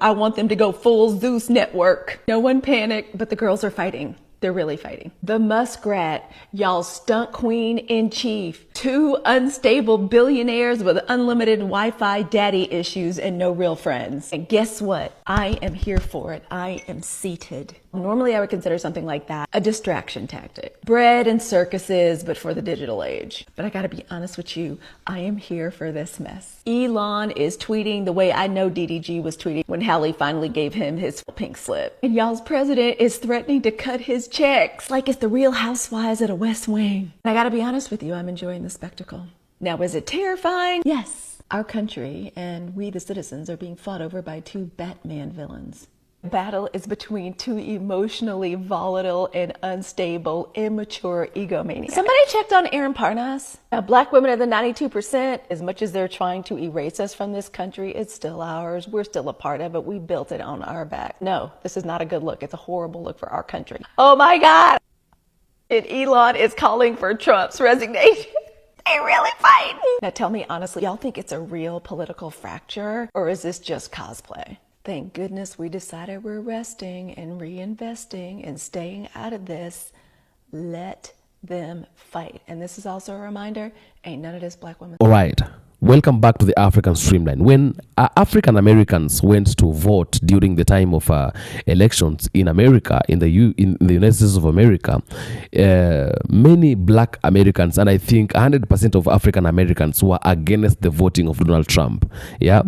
I want them to go full Zeus network. No one panic, but the girls are fighting. They're really fighting. The muskrat, y'all stunt queen in chief. Two unstable billionaires with unlimited Wi-Fi daddy issues and no real friends. And guess what? I am here for it. I am seated. Normally I would consider something like that a distraction tactic. Bread and circuses, but for the digital age. But I gotta be honest with you, I am here for this mess. Elon is tweeting the way I know DDG was tweeting when Hallie finally gave him his pink slip. And y'all's president is threatening to cut his checks like it's the Real Housewives at a West Wing. And I gotta be honest with you, I'm enjoying the spectacle. Now, is it terrifying? Yes. Our country and we the citizens are being fought over by two Batman villains. The battle is between two emotionally volatile and unstable, immature egomaniacs. Somebody checked on Aaron Parnas. Now, black women are the 92%. As much as they're trying to erase us from this country, it's still ours. We're still a part of it. We built it on our back. No, this is not a good look. It's a horrible look for our country. Oh my God. And Elon is calling for Trump's resignation. They really fighting. Now tell me honestly, y'all think it's a real political fracture or is this just cosplay? Thank goodness we decided we're resting and reinvesting and staying out of this. Let them fight. And this is also a reminder, ain't none of this black women. All right. Welcome back to the African Streamline. When African Americans went to vote during the time of elections in America, in the United States of America, many black Americans, and I think 100% of African Americans were against the voting of Donald Trump. Yeah,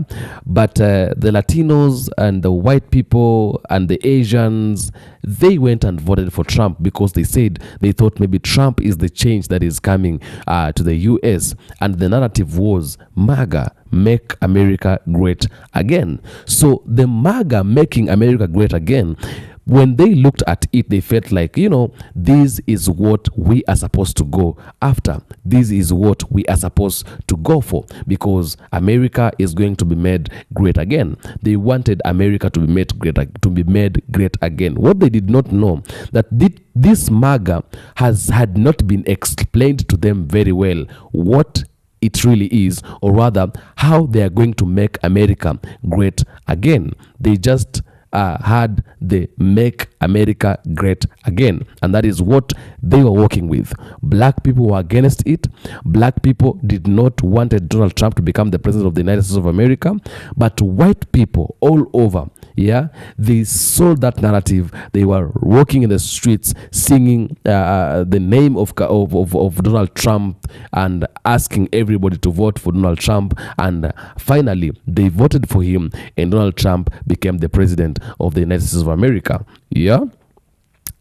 but the Latinos and the white people and the Asians, they went and voted for Trump because they said they thought maybe Trump is the change that is coming to the U.S. and the narrative was MAGA, make America great again. So the MAGA, making America great again, when they looked at it, they felt like, you know, this is what we are supposed to go after. This is what we are supposed to go for because America is going to be made great again. They wanted America to be made great again. What they did not know that this MAGA had not been explained to them very well what it really is, or rather how they are going to make America great again. They just had the make America great again, and that is what they were working with. Black people were against it. Black people did not want Donald Trump to become the president of the United States of America, but white people all over, yeah, they saw that narrative. They were walking in the streets singing the name of Donald Trump and asking everybody to vote for Donald Trump, and finally they voted for him and Donald Trump became the president of the United States of America. Yeah,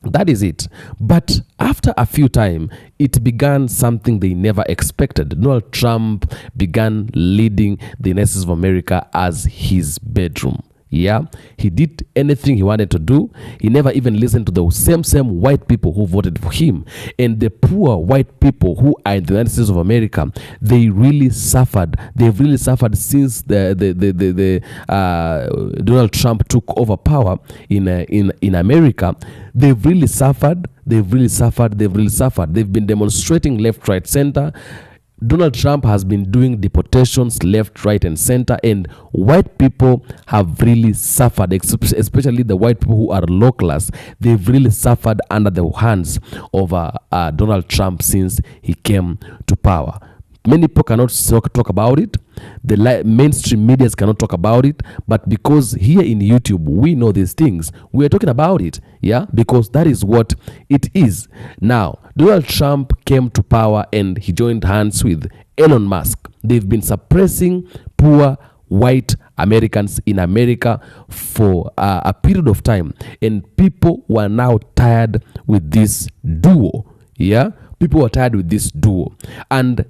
that is it. But after a few time, it began something they never expected. Donald Trump began leading the United States of America as his bedroom. Yeah, he did anything he wanted to do. He never even listened to the same white people who voted for him. And the poor white people who are in the United States of America, they really suffered. They've really suffered since the Donald Trump took over power in America. They've really suffered. They've been demonstrating left, right, center. Donald Trump has been doing deportations left, right, and center, and white people have really suffered, especially the white people who are low class. They've really suffered under the hands of Donald Trump since he came to power. Many people cannot talk about it. The mainstream medias cannot talk about it. But because here in YouTube, we know these things, we are talking about it. Yeah, because that is what it is. Now, Donald Trump came to power and he joined hands with Elon Musk. They've been suppressing poor white Americans in America for a period of time. And people were now tired with this duo. Yeah, people were tired with this duo. And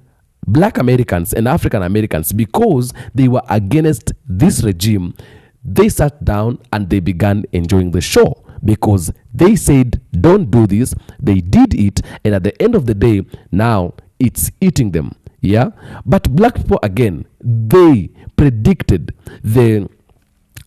Black Americans and African Americans, because they were against this regime, they sat down and they began enjoying the show because they said, don't do this. They did it. And at the end of the day, now it's eating them. Yeah. But black people, again, they predicted the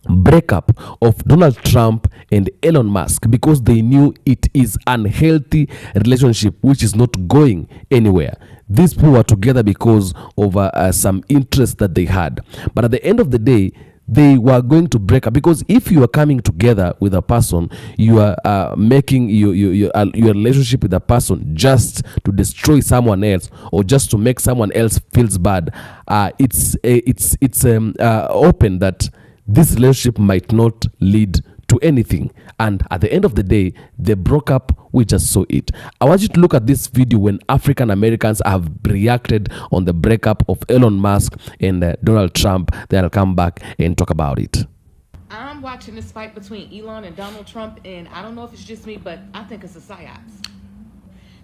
breakup of Donald Trump and Elon Musk because they knew it is unhealthy relationship which is not going anywhere. These people were together because of some interest that they had. But at the end of the day, they were going to break up. Because if you are coming together with a person, you are making your relationship with a person just to destroy someone else or just to make someone else feels bad. It's open that this relationship might not lead to anything, and at the end of the day they broke up. We just saw it. I want you to look at this video when African Americans have reacted on the breakup of Elon Musk and Donald Trump. Then I'll come back and talk about it. I'm watching this fight between Elon and Donald Trump, and I don't know if it's just me, but I think it's a psyops.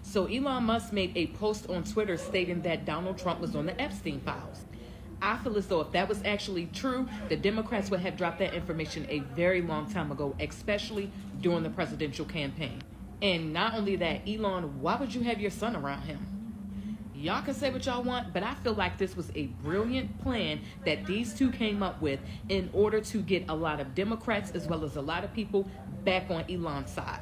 So Elon Musk made a post on Twitter stating that Donald Trump was on the Epstein files. I feel as though if that was actually true, the Democrats would have dropped that information a very long time ago, especially during the presidential campaign. And not only that, Elon, why would you have your son around him? Y'all can say what y'all want, but I feel like this was a brilliant plan that these two came up with in order to get a lot of Democrats as well as a lot of people back on Elon's side.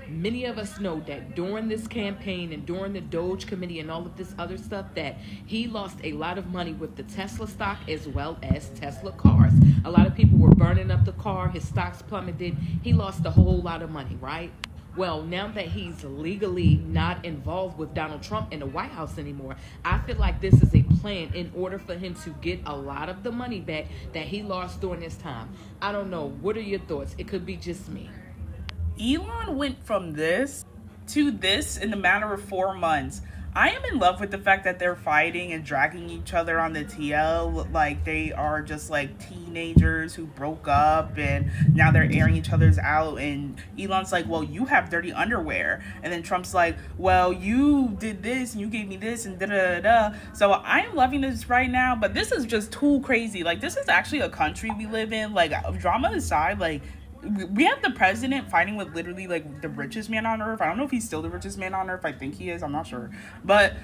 Many of us know that during this campaign and during the Doge committee and all of this other stuff that he lost a lot of money with the Tesla stock as well as Tesla cars. A lot of people were burning up the car, his stocks plummeted, he lost a whole lot of money, right? Well, now that he's legally not involved with Donald Trump in the White House anymore, I feel like this is a plan in order for him to get a lot of the money back that he lost during this time. I don't know. What are your thoughts? It could be just me. Elon went from this to this in a matter of 4 months. I am in love with the fact that they're fighting and dragging each other on the TL like they are just like teenagers who broke up and now they're airing each other's out. And Elon's like, well, you have dirty underwear. And then Trump's like, well, you did this and you gave me this and da-da-da-da. So I am loving this right now, but this is just too crazy. Like, this is actually a country we live in. Like, drama aside, like, we have the president fighting with literally like the richest man on earth. I don't know if he's still the richest man on earth. I think he is. I'm not sure. But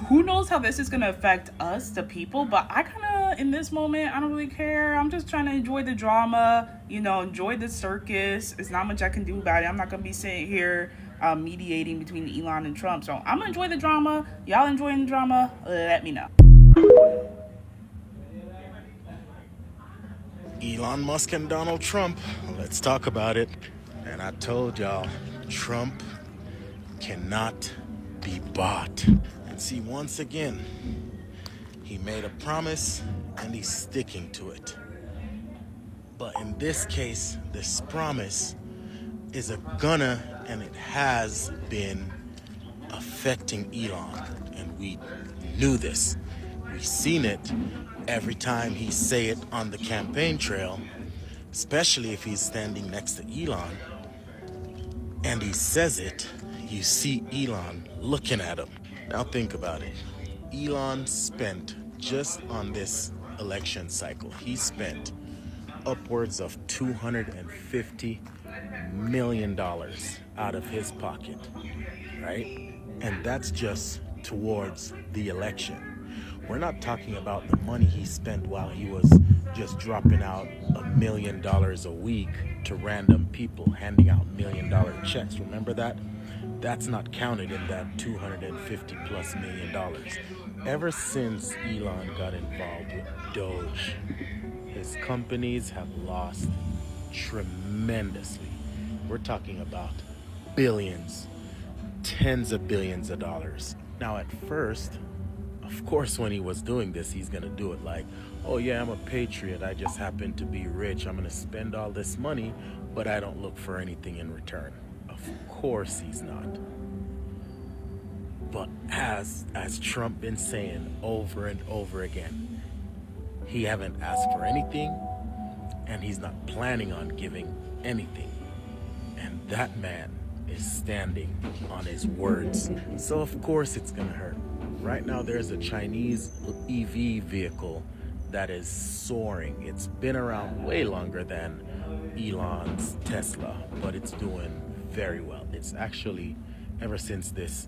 who knows how this is going to affect us, the people. But I kind of, in this moment, I don't really care. I'm just trying to enjoy the drama, you know, enjoy the circus. There's not much I can do about it. I'm not going to be sitting here mediating between Elon and Trump. So I'm going to enjoy the drama. Y'all enjoying the drama? Let me know. Elon Musk and Donald Trump, let's talk about it. And I told y'all, Trump cannot be bought. And see, once again, he made a promise and he's sticking to it. But in this case, this promise is gonna and it has been affecting Elon. And we knew this. We've seen it every time he say it on the campaign trail, especially if he's standing next to Elon and he says it, you see Elon looking at him. Now think about it. Elon spent, just on this election cycle, he spent upwards of $250 million out of his pocket, right? And that's just towards the election. We're not talking about the money he spent while he was just dropping out $1 million a week to random people, handing out $1 million checks. Remember that? That's not counted in that $250+ million. Ever since Elon got involved with Doge, his companies have lost tremendously. We're talking about billions, tens of billions of dollars. Now, at first, of course, when he was doing this, he's going to do it like, oh yeah, I'm a patriot. I just happen to be rich. I'm going to spend all this money, but I don't look for anything in return. Of course he's not. But as Trump been saying over and over again, he haven't asked for anything, and he's not planning on giving anything. And that man is standing on his words. So of course it's going to hurt. Right now, there's a Chinese EV vehicle that is soaring. It's been around way longer than Elon's Tesla, but it's doing very well. It's actually, ever since this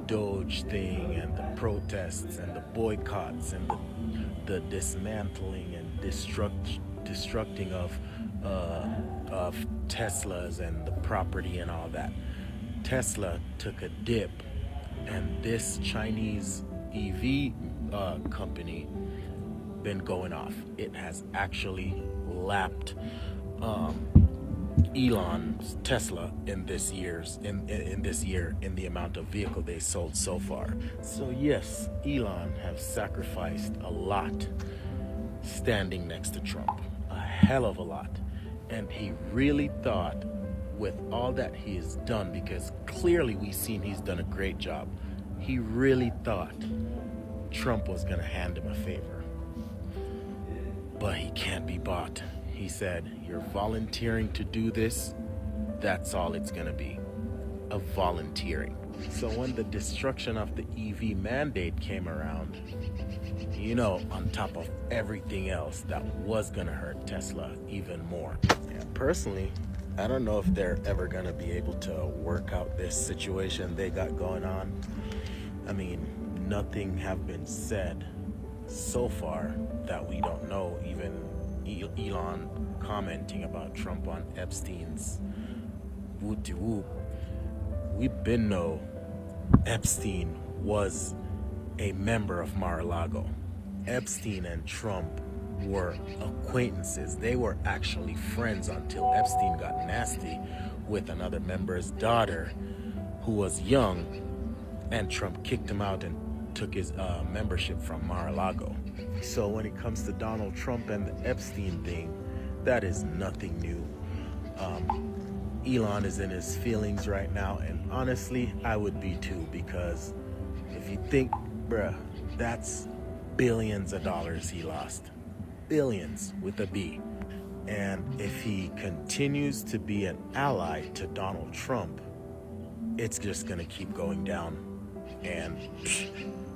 Doge thing and the protests and the boycotts and the dismantling and destructing of Teslas and the property and all that, Tesla took a dip. And this Chinese EV company been going off. It has actually lapped Elon's Tesla in this year in the amount of vehicle they sold so far. So yes, Elon has sacrificed a lot standing next to Trump, a hell of a lot. And he really thought, with all that he has done, because clearly we've seen he's done a great job, he really thought Trump was going to hand him a favor. But he can't be bought. He said, you're volunteering to do this, that's all it's going to be, a volunteering. So when the destruction of the EV mandate came around, you know, on top of everything else that was going to hurt Tesla even more. And personally, I don't know if they're ever going to be able to work out this situation they got going on. I mean, nothing have been said so far that we don't know. Even Elon commenting about Trump on Epstein's whoop-de-whoop. We been know Epstein was a member of Mar-a-Lago. Epstein and Trump were acquaintances. They were actually friends until Epstein got nasty with another member's daughter who was young, and Trump kicked him out and took his membership from Mar-a-Lago. So when it comes to Donald Trump and the Epstein thing, that is nothing new. Elon is in his feelings right now, and honestly, I would be too, because if you think, bruh, that's billions of dollars he lost. Billions with a B. And if he continues to be an ally to Donald Trump, it's just gonna keep going down. And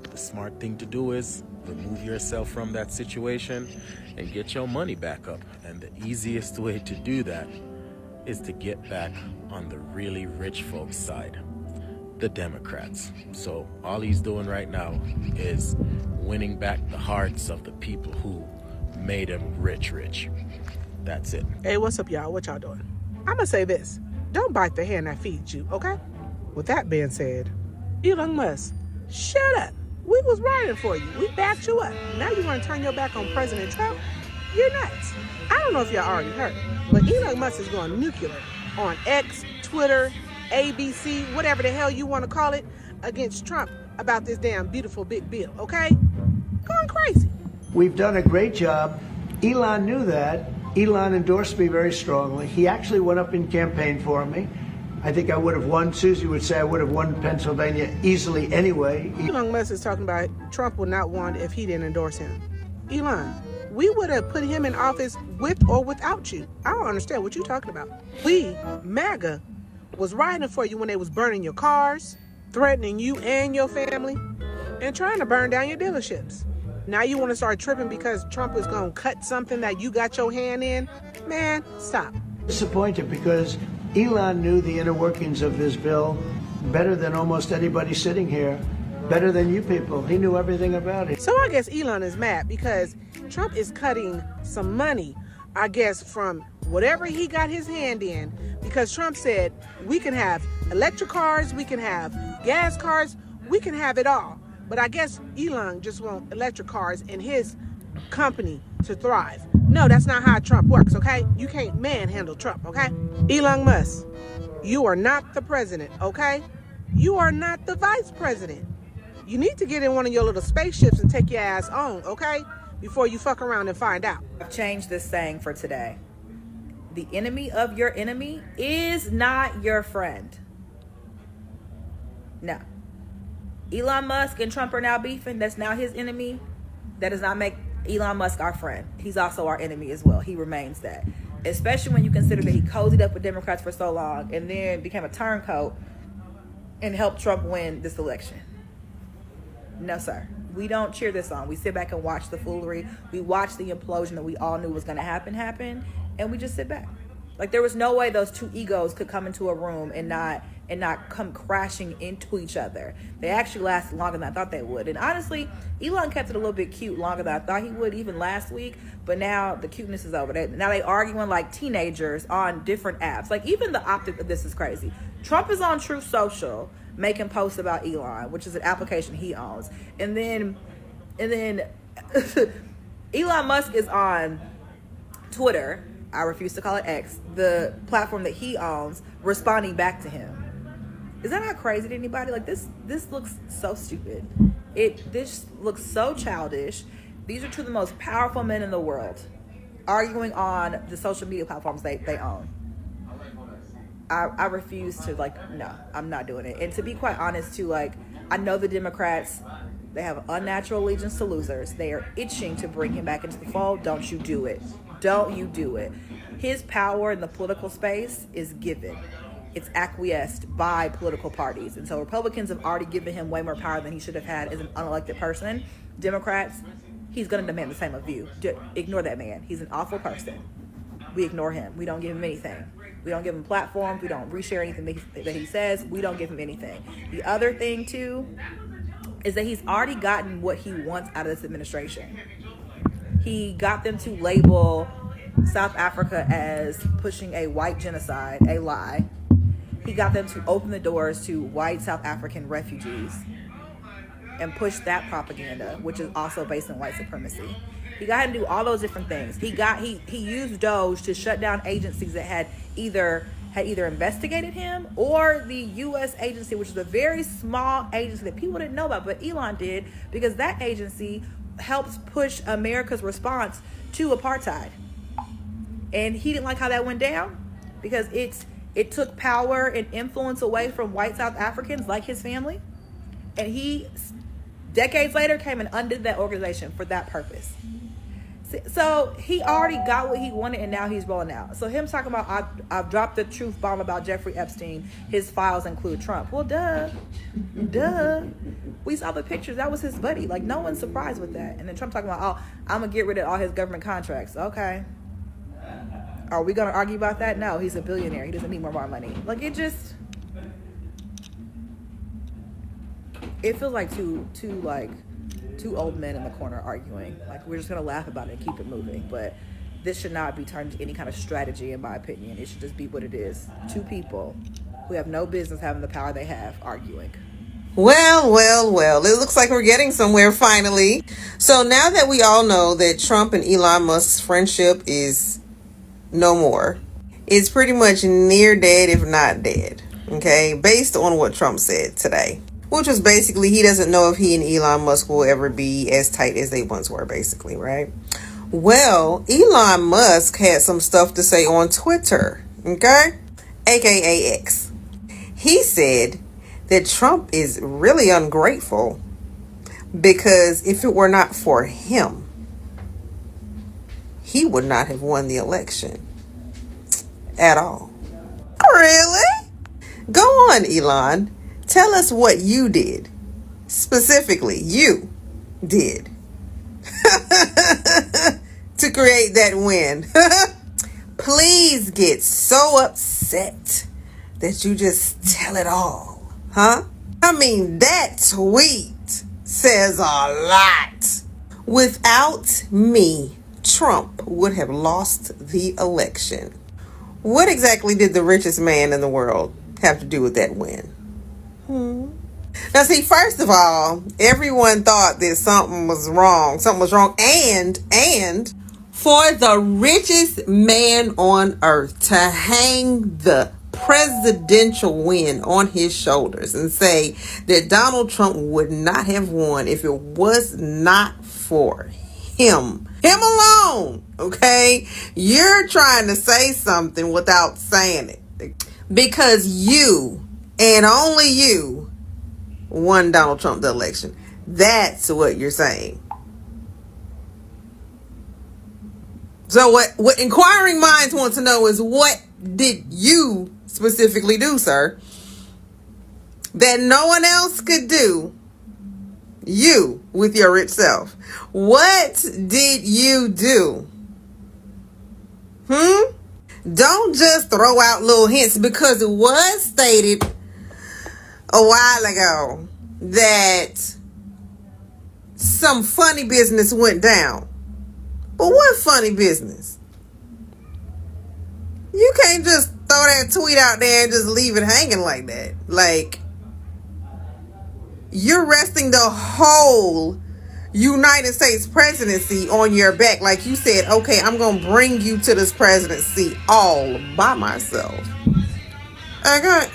the smart thing to do is remove yourself from that situation and get your money back up. And the easiest way to do that is to get back on the really rich folks' side, the Democrats. So all he's doing right now is winning back the hearts of the people who made him rich. That's it. Hey, what's up, y'all? What y'all doing? I'm gonna say this. Don't bite the hand that feeds you, okay? With that being said, Elon Musk, shut up. We was riding for you. We backed you up. Now you want to turn your back on President Trump? You're nuts. I don't know if y'all already heard, but Elon Musk is going nuclear on X, Twitter, ABC, whatever the hell you want to call it, against Trump about this damn beautiful big bill, okay? Going crazy. We've done a great job. Elon knew that. Elon endorsed me very strongly. He actually went up in campaign for me. I think I would have won. Susie would say I would have won Pennsylvania easily anyway. Elon Musk is talking about Trump would not won if he didn't endorse him. Elon, we would have put him in office with or without you. I don't understand what you're talking about. We, MAGA, was riding for you when they was burning your cars, threatening you and your family, and trying to burn down your dealerships. Now you want to start tripping because Trump is going to cut something that you got your hand in? Man, stop. Disappointed because Elon knew the inner workings of this bill better than almost anybody sitting here, better than you people. He knew everything about it. So I guess Elon is mad because Trump is cutting some money, I guess, from whatever he got his hand in, because Trump said we can have electric cars, we can have gas cars, we can have it all. But I guess Elon just wants electric cars in his company to thrive. No, that's not how Trump works, okay? You can't manhandle Trump, okay? Elon Musk, you are not the president, okay? You are not the vice president. You need to get in one of your little spaceships and take your ass on, okay? Before you fuck around and find out. I've changed this saying for today. The enemy of your enemy is not your friend. No. Elon Musk and Trump are now beefing. That's now his enemy. That does not make Elon Musk our friend. He's also our enemy as well. He remains that. Especially when you consider that he cozied up with Democrats for so long and then became a turncoat and helped Trump win this election. No, sir. We don't cheer this on. We sit back and watch the foolery. We watch the implosion that we all knew was going to happen, and we just sit back. Like, there was no way those two egos could come into a room and not come crashing into each other. They actually lasted longer than I thought they would. And honestly, Elon kept it a little bit cute longer than I thought he would, even last week. But now the cuteness is over. Now they arguing like teenagers on different apps. Like, even the optic of this is crazy. Trump is on Truth Social making posts about Elon, which is an application he owns. And then Elon Musk is on Twitter. I refuse to call it X, the platform that he owns, responding back to him. Is that not crazy to anybody? Like, this looks so stupid. This looks so childish. These are two of the most powerful men in the world arguing on the social media platforms they own. I refuse to, like, no, I'm not doing it. And to be quite honest too, like, I know the Democrats, they have unnatural allegiance to losers. They are itching to bring him back into the fold. Don't you do it. Don't you do it. His power in the political space is given. It's acquiesced by political parties. And so Republicans have already given him way more power than he should have had as an unelected person. Democrats, he's going to demand the same of you. Ignore that man. He's an awful person. We ignore him. We don't give him anything. We don't give him platforms. We don't reshare anything that he says. We don't give him anything. The other thing, too, is that he's already gotten what he wants out of this administration. He got them to label South Africa as pushing a white genocide, a lie. He got them to open the doors to white South African refugees and push that propaganda, which is also based on white supremacy. He got him to do all those different things. He used Doge to shut down agencies that had either investigated him, or the U.S. agency, which is a very small agency that people didn't know about, but Elon did, because that agency helps push America's response to apartheid. And he didn't like how that went down, because it took power and influence away from white South Africans like his family. And he, decades later, came and undid that organization for that purpose. So he already got what he wanted, and now he's rolling out. So him talking about, I've dropped the truth bomb about Jeffrey Epstein, his files include Trump. Well, duh. We saw the pictures. That was his buddy. Like, no one's surprised with that. And then Trump talking about, oh, I'm going to get rid of all his government contracts. Okay. Are we going to argue about that? No, he's a billionaire. He doesn't need more money. Like, it feels like two old men in the corner arguing. Like, we're just gonna laugh about it and keep it moving. But this should not be turned into any kind of strategy, in my opinion. It should just be what it is. Two people who have no business having the power they have arguing. Well, it looks like we're getting somewhere finally. So now that we all know that Trump and Elon Musk's friendship is no more, it's pretty much near dead, if not dead. Okay, based on what Trump said today, which was basically he doesn't know if he and Elon Musk will ever be as tight as they once were, basically, right? Well, Elon Musk had some stuff to say on Twitter, okay? AKA X. He said that Trump is really ungrateful because if it were not for him, he would not have won the election at all. Really? Go on, Elon. Tell us what you did. Specifically, you did. To create that win. Please get so upset that you just tell it all. Huh? I mean, that tweet says a lot. Without me, Trump would have lost the election. What exactly did the richest man in the world have to do with that win? Now, see, first of all, everyone thought that something was wrong. And for the richest man on earth to hang the presidential win on his shoulders and say that Donald Trump would not have won if it was not for him alone, okay? You're trying to say something without saying it, because you and only you won Donald Trump the election. That's what you're saying. So what inquiring minds want to know is, what did you specifically do, sir, that no one else could do? You, with your rich self. What did you do? Don't just throw out little hints, because it was stated a while ago that some funny business went down. But what funny business? You can't just throw that tweet out there and just leave it hanging like that. Like, you're resting the whole United States presidency on your back. Like you said, okay, I'm going to bring you to this presidency all by myself. Okay,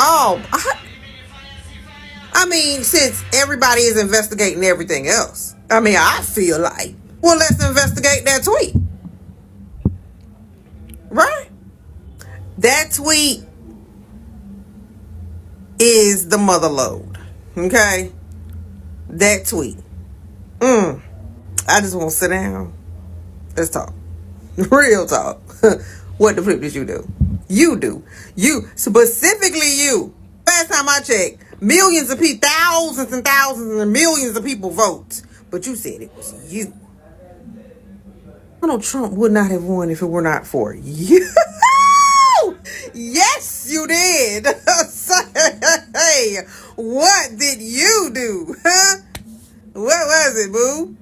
I mean, since everybody is investigating everything else, I mean, I feel like, well, let's investigate that tweet. Right? That tweet is the mother load. Okay? That tweet. I just want to sit down. Let's talk. Real talk. What the flip did you do? You do. You, specifically you. Last time I checked, millions of people, thousands and thousands and millions of people vote. But you said it was you. Donald Trump would not have won if it were not for you. Yes, you did. Hey, what did you do? Huh? What was it, boo?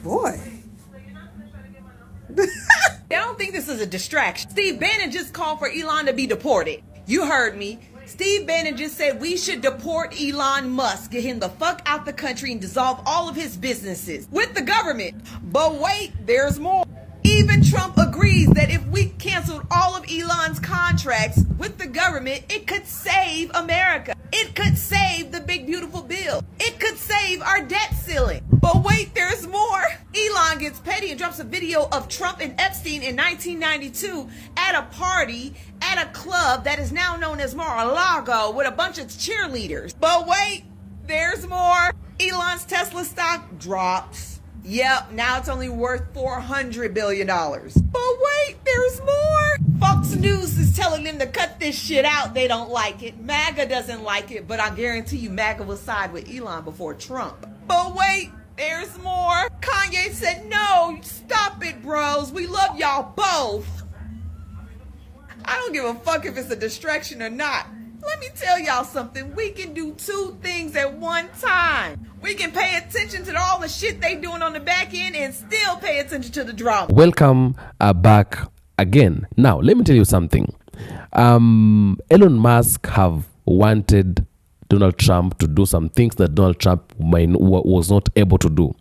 Boy. I don't think this is a distraction. Steve Bannon just called for Elon to be deported. You heard me. Steve Bannon just said we should deport Elon Musk, get him the fuck out the country and dissolve all of his businesses with the government. But wait, there's more. Even Trump agrees that if we canceled all of Elon's contracts with the government, it could save America. It could save the big beautiful bill. It could save our debt ceiling. But wait, there's more. Elon gets petty and drops a video of Trump and Epstein in 1992 at a party at a club that is now known as Mar-a-Lago with a bunch of cheerleaders. But wait, there's more. Elon's Tesla stock drops. Yep, now it's only worth $400 billion. But wait, there's more. Fox News is telling them to cut this shit out. They don't like it. MAGA doesn't like it, but I guarantee you MAGA will side with Elon before Trump. But wait, there's more. Kanye said, no, stop it, bros. We love y'all both. I don't give a fuck if it's a distraction or not. Let me tell y'all something. We can do two things at one time. We can pay attention to all the shit they doing on the back end and still pay attention to the drama. Welcome back again. Now, let me tell you something. Elon Musk have wanted Donald Trump to do some things that Donald Trump was not able to do.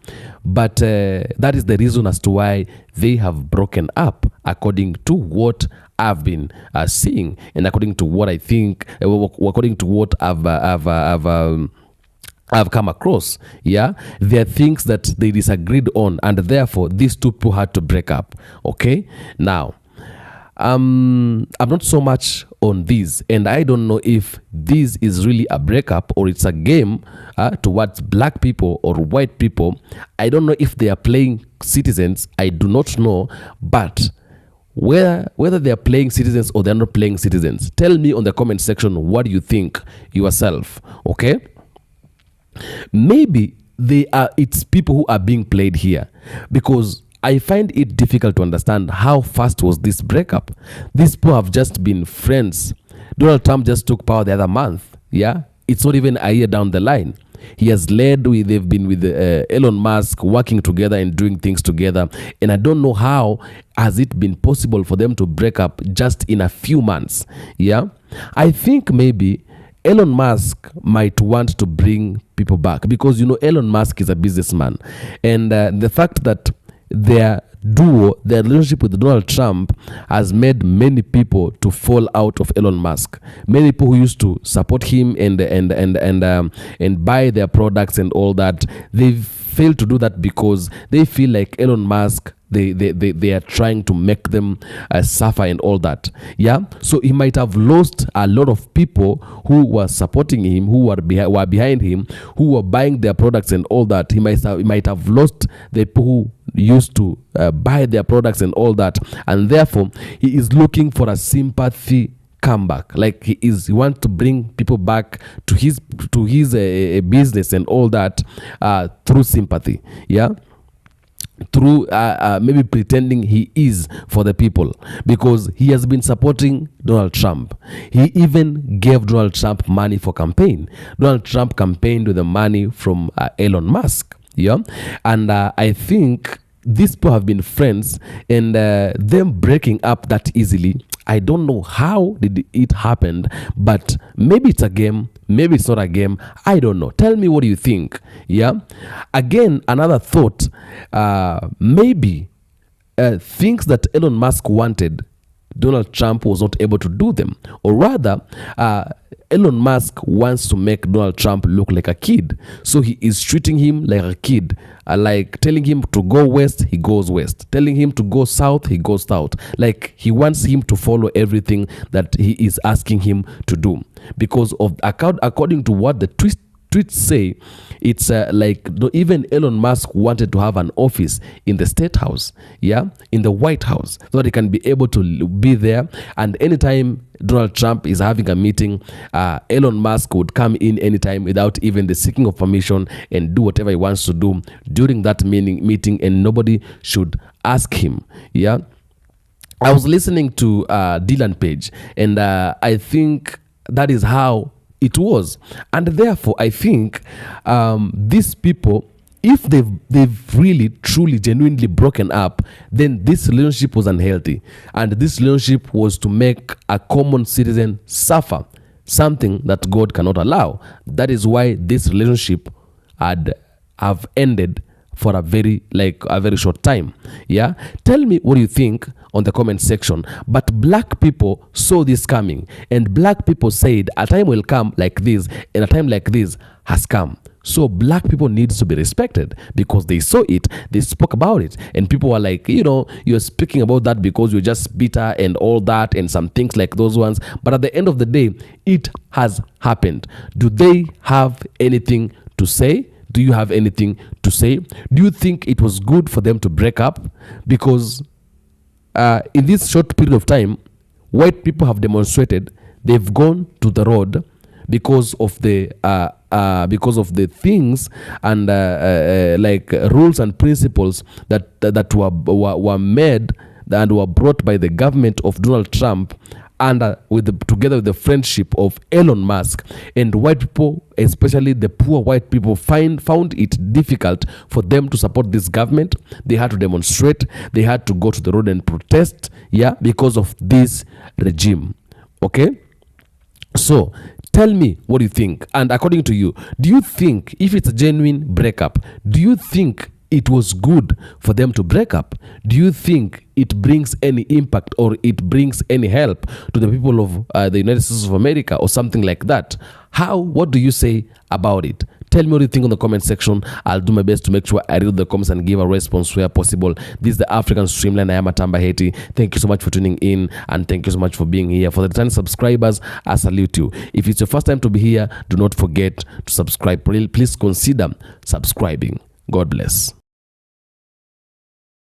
But that is the reason as to why they have broken up, according to what I've been seeing, and according to what I think, according to what I've come across. Yeah, there are things that they disagreed on, and therefore these two people had to break up. Okay, now I'm not so much on this, and I don't know if this is really a breakup or it's a game towards black people or white people. I don't know if they are playing citizens. I do not know, but whether they are playing citizens or they're not playing citizens, tell me on the comment section what you think yourself. Okay, maybe it's people who are being played here, because I find it difficult to understand how fast was this breakup. These people have just been friends. Donald Trump just took power the other month. Yeah, it's not even a year down the line. They've been with Elon Musk, working together and doing things together. And I don't know how has it been possible for them to break up just in a few months. Yeah, I think maybe Elon Musk might want to bring people back, because, you know, Elon Musk is a businessman. And the fact that their relationship with Donald Trump has made many people to fall out of Elon Musk. Many people who used to support him and buy their products and all that, they've failed to do that because they feel like Elon Musk, they are trying to make them suffer and all that. Yeah, so he might have lost a lot of people who were supporting him, who were behind him, who were buying their products and all that. He might have lost the people who used to buy their products and all that, and therefore he is looking for a sympathy comeback. Like he wants to bring people back to his business and all that through sympathy. Yeah, through maybe pretending he is for the people, because he has been supporting Donald Trump. He even gave Donald Trump money for campaign. Donald Trump campaigned with the money from Elon Musk. Yeah, and I think these people have been friends, and them breaking up that easily, I don't know how did it happen, but maybe it's a game, maybe it's not a game. I don't know. Tell me, what do you think? Yeah. Again, another thought. Maybe things that Elon Musk wanted, Donald Trump was not able to do them, or rather, Elon Musk wants to make Donald Trump look like a kid, so he is treating him like a kid, like telling him to go west, he goes west, telling him to go south, he goes south. Like he wants him to follow everything that he is asking him to do, because of according to what the tweets say, it's even Elon Musk wanted to have an office in the State House, in the White House, so that he can be able to be there. And anytime Donald Trump is having a meeting, Elon Musk would come in anytime without even the seeking of permission and do whatever he wants to do during that meeting, and nobody should ask him. I was listening to Dylan Page, and I think that is how it was. And therefore, I think these people, if they've really, truly, genuinely broken up, then this relationship was unhealthy. And this relationship was to make a common citizen suffer, something that God cannot allow. That is why this relationship have ended for a very short time. Tell me what you think on the comment section. But black people saw this coming, and black people said a time will come like this, and a time like this has come. So black people needs to be respected because they saw it, they spoke about it, and people were like, you're speaking about that because you're just bitter and all that, and some things like those ones. But at the end of the day, it has happened. Do they have anything to say? Do you have anything to say? Do you think it was good for them to break up? Because in this short period of time, white people have demonstrated, they've gone to the road because of the things and rules and principles that were made and were brought by the government of Donald Trump, and together with the friendship of Elon Musk. And white people, especially the poor white people, found it difficult for them to support this government. They had to demonstrate, they had to go to the road and protest, because of this regime. Okay? So tell me what you think. And according to you, do you think, if it's a genuine breakup, do you think it was good for them to break up? Do you think it brings any impact or it brings any help to the people of the United States of America or something like that? What do you say about it? Tell me what you think in the comment section. I'll do my best to make sure I read the comments and give a response where possible. This is the African Streamline. I am Atamba Haiti. Thank you so much for tuning in, and thank you so much for being here. For the returning subscribers, I salute you. If it's your first time to be here, do not forget to subscribe. Please consider subscribing. God bless.